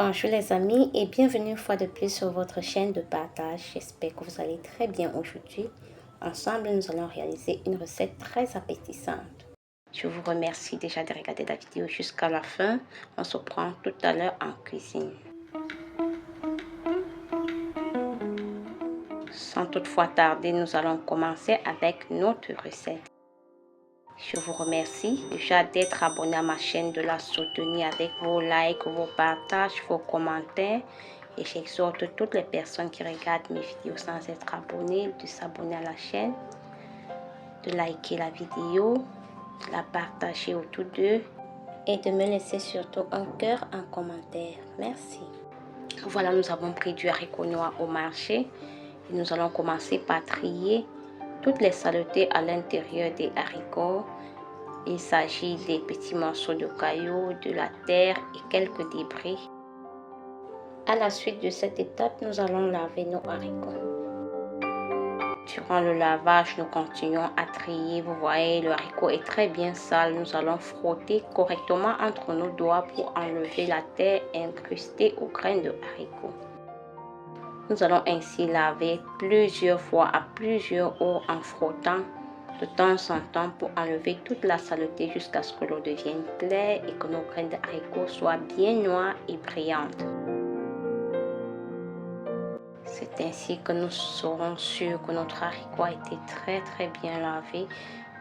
Bonjour les amis et bienvenue une fois de plus sur votre chaîne de partage. J'espère que vous allez très bien aujourd'hui. Ensemble, nous allons réaliser une recette très appétissante. Je vous remercie déjà de regarder la vidéo jusqu'à la fin. On se prend tout à l'heure en cuisine. Sans toutefois tarder, nous allons commencer avec notre recette. Je vous remercie déjà d'être abonné à ma chaîne, de la soutenir avec vos likes, vos partages, vos commentaires. Et j'exhorte toutes les personnes qui regardent mes vidéos sans être abonnées de s'abonner à la chaîne, de liker la vidéo, de la partager autour d'eux et de me laisser surtout un cœur en commentaire. Merci. Voilà, nous avons pris du haricot noir au marché et nous allons commencer par trier toutes les saletés à l'intérieur des haricots. Il s'agit des petits morceaux de cailloux, de la terre et quelques débris. À la suite de cette étape, nous allons laver nos haricots. Durant le lavage, nous continuons à trier. Vous voyez, le haricot est très bien sale. Nous allons frotter correctement entre nos doigts pour enlever la terre incrustée aux graines de haricots. Nous allons ainsi laver plusieurs fois à plusieurs eaux en frottant de temps en temps pour enlever toute la saleté jusqu'à ce que l'eau devienne claire et que nos graines de haricots soient bien noires et brillantes. C'est ainsi que nous serons sûrs que notre haricot a été très bien lavé.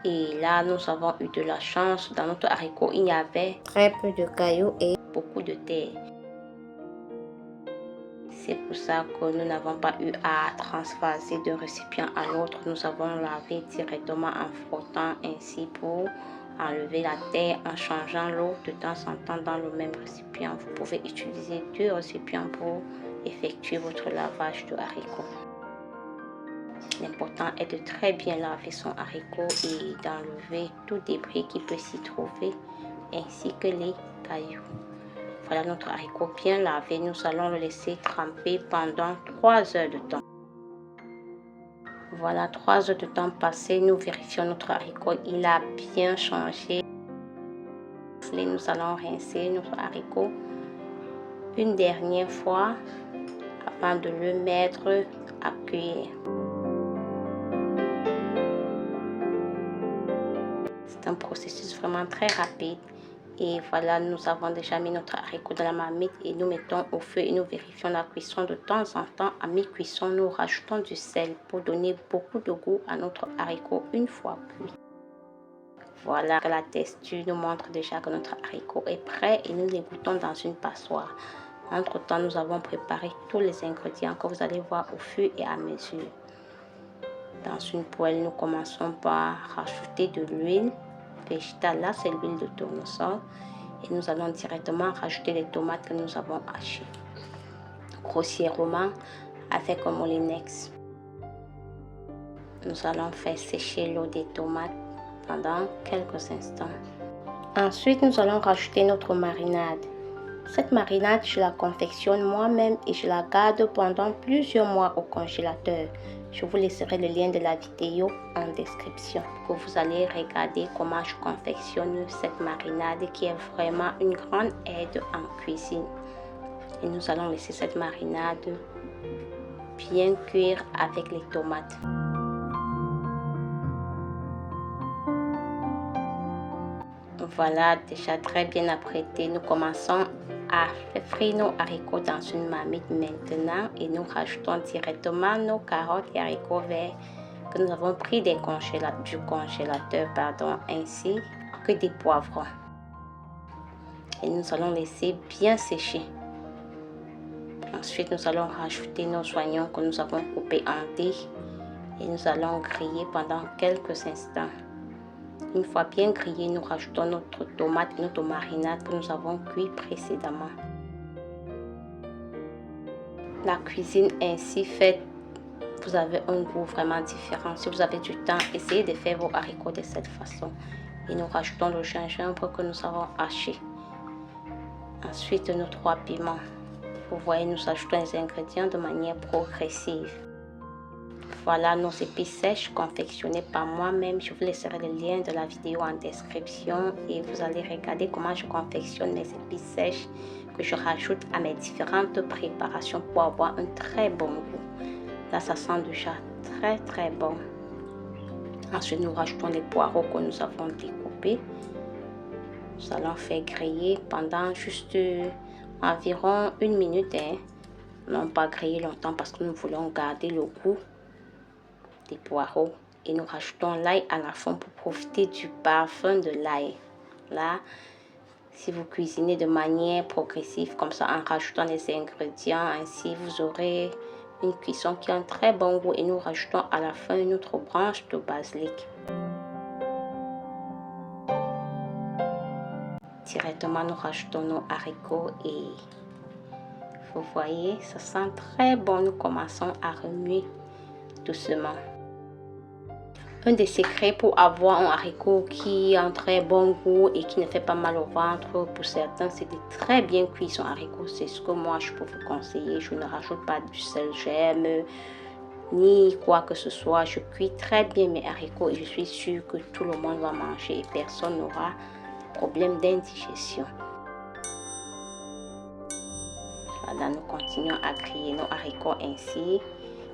Et là, nous avons eu de la chance. Dans notre haricot, il y avait très peu de cailloux et beaucoup de terre. C'est pour ça que nous n'avons pas eu à transvaser d'un récipient à l'autre. Nous avons lavé directement en frottant ainsi pour enlever la terre en changeant l'eau de temps en temps dans le même récipient. Vous pouvez utiliser deux récipients pour effectuer votre lavage de haricots. L'important est de très bien laver son haricot et d'enlever tout débris qui peut s'y trouver ainsi que les cailloux. Voilà notre haricot bien lavé. Nous allons le laisser tremper pendant 3 heures de temps. Voilà, 3 heures de temps passées. Nous vérifions notre haricot. Il a bien changé. Nous allons rincer notre haricot une dernière fois avant de le mettre à cuire. C'est un processus vraiment très rapide. Et voilà, nous avons déjà mis notre haricot dans la marmite et nous mettons au feu et nous vérifions la cuisson de temps en temps. À mi-cuisson, nous rajoutons du sel pour donner beaucoup de goût à notre haricot une fois cuit. Voilà, la texture nous montre déjà que notre haricot est prêt et nous l'égouttons dans une passoire. Entre temps, nous avons préparé tous les ingrédients que vous allez voir au fur et à mesure. Dans une poêle, nous commençons par rajouter de l'huile végétale. Là, c'est l'huile de tournesol. Et nous allons directement rajouter les tomates que nous avons hachées grossièrement avec un moulinex. Nous allons faire sécher l'eau des tomates pendant quelques instants. Ensuite, nous allons rajouter notre marinade. Cette marinade, je la confectionne moi-même et je la garde pendant plusieurs mois au congélateur. Je vous laisserai le lien de la vidéo en description pour que vous allez regarder comment je confectionne cette marinade qui est vraiment une grande aide en cuisine. Et nous allons laisser cette marinade bien cuire avec les tomates. Voilà, déjà très bien apprêté. Nous commençons à frire nos haricots dans une marmite maintenant et nous rajoutons directement nos carottes et haricots verts que nous avons pris du congélateur, ainsi que des poivrons. Et nous allons laisser bien sécher. Ensuite, nous allons rajouter nos oignons que nous avons coupés en dés et nous allons griller pendant quelques instants. Une fois bien grillé, nous rajoutons notre tomate et notre marinade que nous avons cuit précédemment. La cuisine ainsi faite, vous avez un goût vraiment différent. Si vous avez du temps, essayez de faire vos haricots de cette façon. Et nous rajoutons le gingembre que nous avons haché. Ensuite, nos 3 piments. Vous voyez, nous ajoutons les ingrédients de manière progressive. Voilà nos épices sèches confectionnées par moi-même. Je vous laisserai le lien de la vidéo en description et vous allez regarder comment je confectionne mes épices sèches que je rajoute à mes différentes préparations pour avoir un très bon goût. Là, ça sent déjà très bon. Ensuite, nous rajoutons les poireaux que nous avons découpés. Nous allons faire griller pendant juste environ 1 minute. Non pas griller longtemps parce que nous voulons garder le goût des poireaux. Et nous rajoutons l'ail à la fin pour profiter du parfum de l'ail. Là, si vous cuisinez de manière progressive, comme ça, en rajoutant les ingrédients, ainsi vous aurez une cuisson qui a un très bon goût. Et nous rajoutons à la fin une autre branche de basilic. Directement, nous rajoutons nos haricots et vous voyez, ça sent très bon. Nous commençons à remuer doucement. Un des secrets pour avoir un haricot qui a un très bon goût et qui ne fait pas mal au ventre pour certains, c'est de très bien cuire son haricot. C'est ce que moi je peux vous conseiller. Je ne rajoute pas du sel gemme ni quoi que ce soit. Je cuis très bien mes haricots et je suis sûre que tout le monde va manger et personne n'aura de problème d'indigestion. Voilà, nous continuons à griller nos haricots ainsi.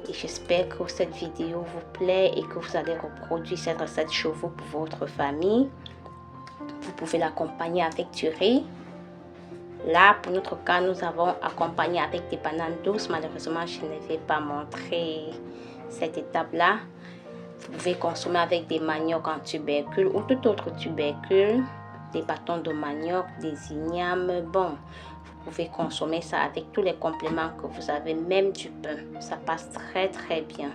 Et j'espère que cette vidéo vous plaît et que vous allez reproduire cette recette chez vous pour votre famille. Vous pouvez l'accompagner avec du riz. Là, pour notre cas, nous avons accompagné avec des bananes douces. Malheureusement, je ne vais pas montrer cette étape-là. Vous pouvez consommer avec des maniocs en tubercules ou tout autre tubercule, des bâtons de manioc, des ignames. Bon, vous pouvez consommer ça avec tous les compléments que vous avez, même du pain. Ça passe très bien.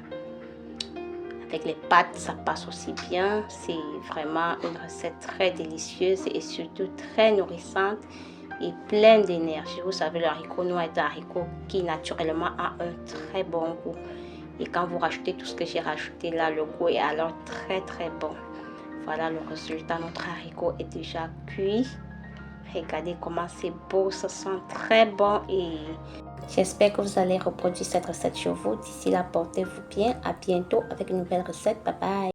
Avec les pâtes, ça passe aussi bien. C'est vraiment une recette très délicieuse et surtout très nourrissante et pleine d'énergie. Vous savez, le haricot noir est un haricot qui naturellement a un très bon goût. Et quand vous rajoutez tout ce que j'ai rajouté là, le goût est alors très bon. Voilà le résultat. Notre haricot est déjà cuit. Regardez comment c'est beau, ça sent très bon et j'espère que vous allez reproduire cette recette chez vous. D'ici là, portez-vous bien. À bientôt avec une nouvelle recette. Bye bye.